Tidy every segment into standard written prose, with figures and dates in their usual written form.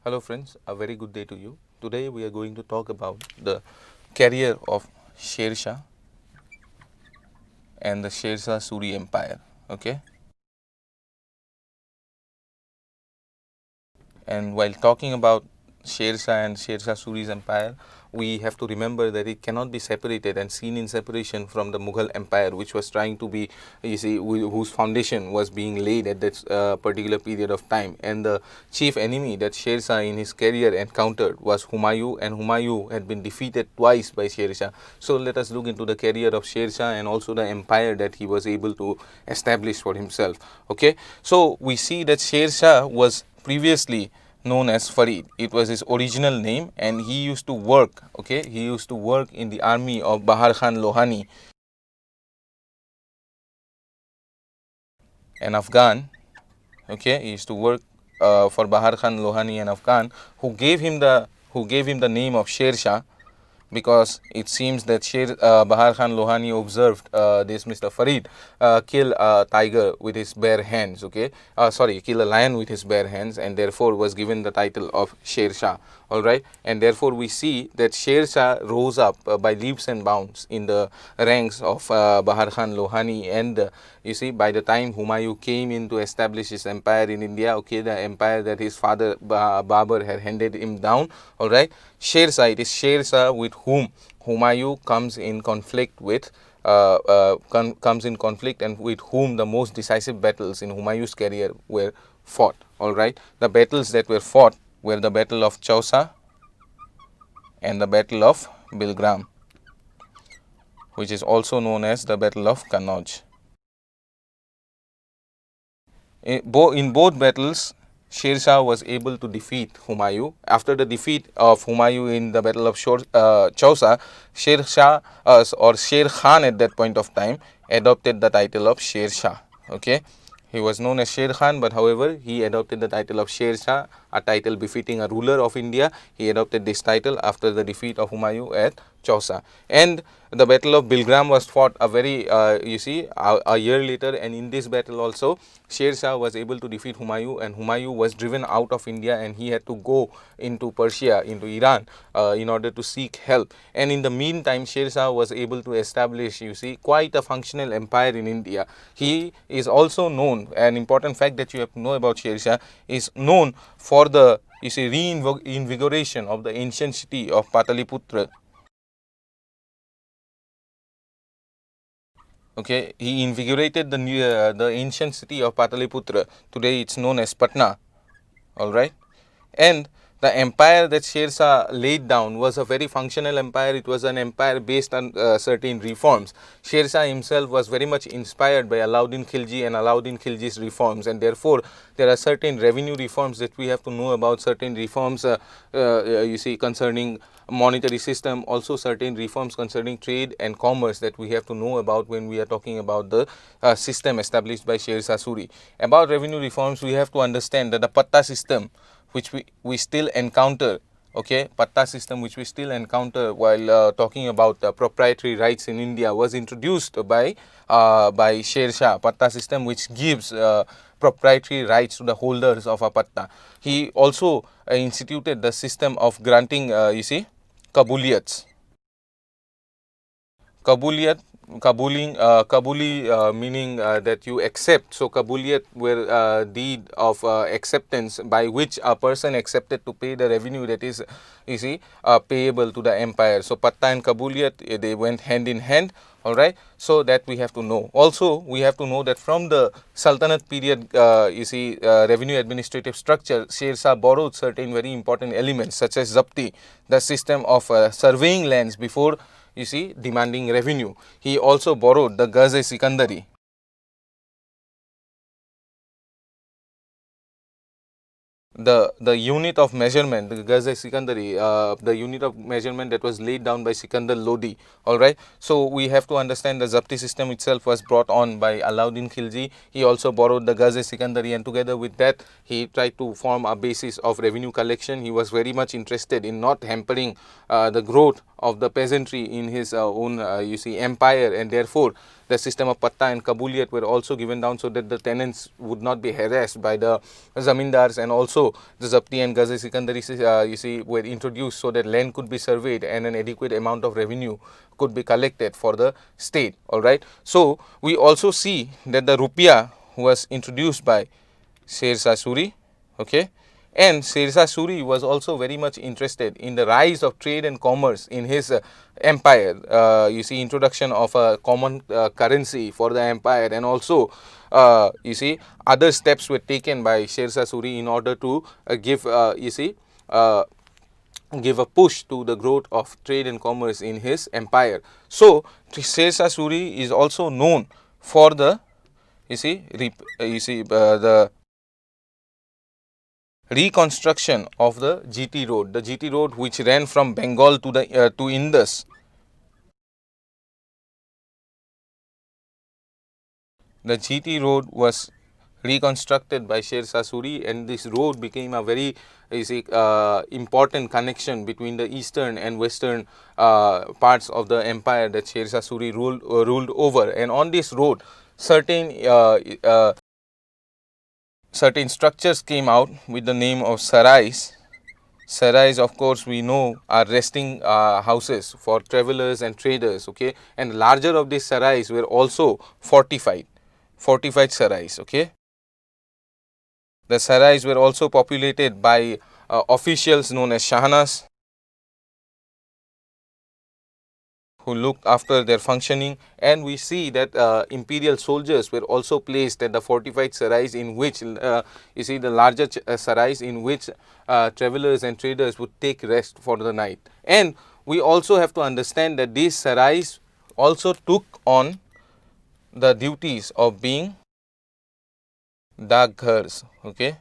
Hello friends, a very good day to you. Today we are going to talk about the career of Sher Shah and the Sher Shah Suri Empire. Okay. And while talking about Sher Shah and Sher Shah Suri's empire, we have to remember that it cannot be separated and seen in separation from the Mughal empire, which was trying to be, whose foundation was being laid at that particular period of time. And the chief enemy that Sher Shah in his career encountered was Humayun, and Humayun had been defeated twice by Sher Shah. So let us look into the career of Sher Shah and also the empire that he was able to establish for himself. Okay, so we see that Sher Shah was previously known as Farid. It was his original name, and he used to work, he used to work in the army of Bahar Khan Lohani, an Afghan. He used to work for Bahar Khan Lohani, an Afghan, who gave him the name of Sher Shah, because it seems that Bahar Khan Lohani observed this Mr. Farid kill a tiger with his bare hands, kill a lion with his bare hands, and therefore was given the title of Sher Shah. Alright, and therefore we see that Sher Shah rose up by leaps and bounds in the ranks of Bahar Khan Lohani, and you see, by the time Humayun came in to establish his empire in India, the empire that his father Babur had handed him down, alright, Sher Shah, it is Sher Shah with whom Humayun comes in conflict with, and with whom the most decisive battles in Humayun's career were fought. Alright, the battles that were fought were the Battle of Chausa and the Battle of Bilgram, which is also known as the Battle of Kannauj. In both battles, Sher Shah was able to defeat Humayun. After the defeat of Humayun in the Battle of Chausa, Sher Shah or Sher Khan at that point of time adopted the title of Sher Shah. He was known as Sher Khan, but however, he adopted the title of Sher Shah, a title befitting a ruler of India. He adopted this title after the defeat of Humayun at Chausa. And the Battle of Bilgram was fought a year later, and in this battle also, Sher Shah was able to defeat Humayun, and Humayun was driven out of India, and he had to go into Persia, into Iran, in order to seek help. And in the meantime, Sher Shah was able to establish, quite a functional empire in India. He is also known, an important fact that you have to know about Sher Shah, is known for the reinvigoration of the ancient city of Pataliputra. He invigorated the ancient city of Pataliputra. Today it's known as Patna. Alright, and the empire that Sher Shah laid down was a very functional empire. It was an empire based on certain reforms. Sher Shah himself was very much inspired by Alauddin Khilji and Alauddin Khilji's reforms, and therefore there are certain revenue reforms that we have to know about, certain reforms concerning monetary system, also certain reforms concerning trade and commerce that we have to know about when we are talking about the system established by Sher Shah Suri. About revenue reforms, we have to understand that the patta system, which we still encounter, patta system which we still encounter while talking about proprietary rights in India, was introduced by Sher Shah. Patta system which gives proprietary rights to the holders of a patta. He also instituted the system of granting, kabuliyats. Kabuli meaning that you accept. So kabuliyat were deed of acceptance by which a person accepted to pay the revenue that is, payable to the empire. So patta and kabuliyat, they went hand in hand. Alright, so that we have to know. Also, we have to know that from the Sultanate period, revenue administrative structure, Sher Shah borrowed certain very important elements such as Zapti, the system of surveying lands before, demanding revenue. He also borrowed the Gaz-e-Sikandari. The unit of measurement, the Gaz-e-Sikandari, the unit of measurement that was laid down by Sikandar Lodi. Alright, so we have to understand the Zapti system itself was brought on by Alauddin Khilji. He also borrowed the Gaz-e-Sikandari, and together with that, he tried to form a basis of revenue collection. He was very much interested in not hampering the growth of the peasantry in his own empire, and therefore the system of patta and kabuliyat were also given down so that the tenants would not be harassed by the zamindars, and also the zapti and gaze sikandari were introduced so that land could be surveyed and an adequate amount of revenue could be collected for the state. All right. So we also see that the rupiah was introduced by Sher Shah Suri, okay, and Sher Shah Suri was also very much interested in the rise of trade and commerce in his empire. Introduction of a common currency for the empire, and also other steps were taken by Sher Shah Suri in order to give a push to the growth of trade and commerce in his empire. So Sher Shah Suri is also known for the the reconstruction of the GT road, which ran from Bengal to the to Indus. The GT road was reconstructed by Sher Shah Suri, and this road became a very important connection between the eastern and western parts of the empire that Sher Shah Suri ruled over. And on this road, certain structures came out with the name of sarais. Sarais, of course, we know are resting houses for travelers and traders, okay, and larger of these sarais were also fortified sarais, okay. The sarais were also populated by officials known as shahanas, who looked after their functioning, and we see that imperial soldiers were also placed at the fortified sarais, in which the larger sarais in which travelers and traders would take rest for the night. And we also have to understand that these sarais also took on the duties of being dagghars, okay,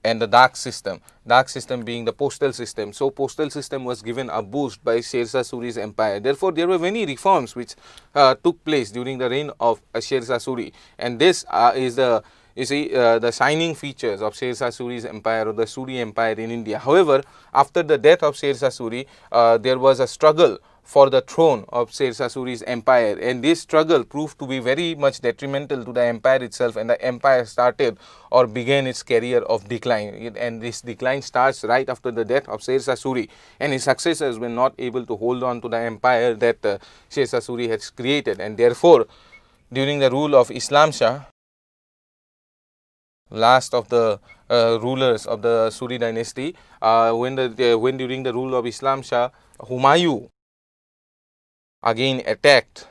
and the dak system being the postal system. So postal system was given a boost by Sher Shah Suri's empire. Therefore there were many reforms which took place during the reign of Sher Shah Suri, and this is the the shining features of Sher Shah Suri's empire, or the Suri empire in India. However, after the death of Sher Shah Suri, there was a struggle for the throne of Sher Shah Suri's empire, and this struggle proved to be very much detrimental to the empire itself, and the empire started or began its career of decline. And this decline starts right after the death of Sher Shah Suri, and his successors were not able to hold on to the empire that Sher Shah Suri has created, and therefore during the rule of Islam Shah, last of the rulers of the Suri dynasty, when during the rule of Islam Shah, Humayun again attacked,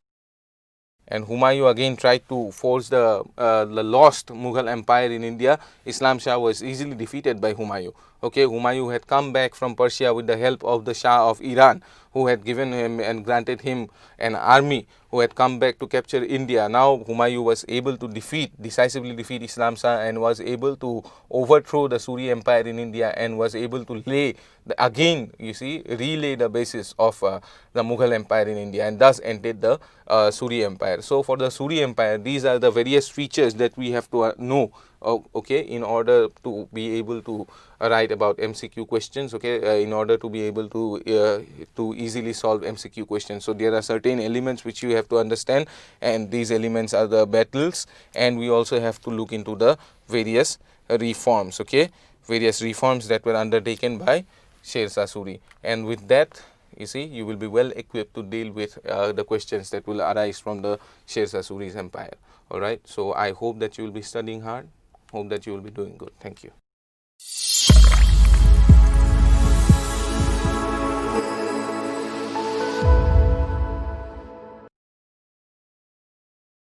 and Humayun again tried to force the lost Mughal empire in India. Islam Shah was easily defeated by Humayun. Okay, Humayun had come back from Persia with the help of the Shah of Iran, who had given him and granted him an army, who had come back to capture India. Now Humayun was able to decisively defeat Islam Shah, and was able to overthrow the Suri empire in India, and was able to relay the basis of the Mughal empire in India, and thus ended the Suri empire. So for the Suri empire, these are the various features that we have to know, okay, in order to be able to write about MCQ questions, okay, in order to be able to easily solve MCQ questions. So there are certain elements which you have to understand, and these elements are the battles, and we also have to look into the various reforms, okay, various reforms that were undertaken by Sher Shah Suri. And with that, you will be well equipped to deal with the questions that will arise from the Sher Shah Suri's empire. All right. So I hope that you will be studying hard. Hope that you will be doing good. Thank you.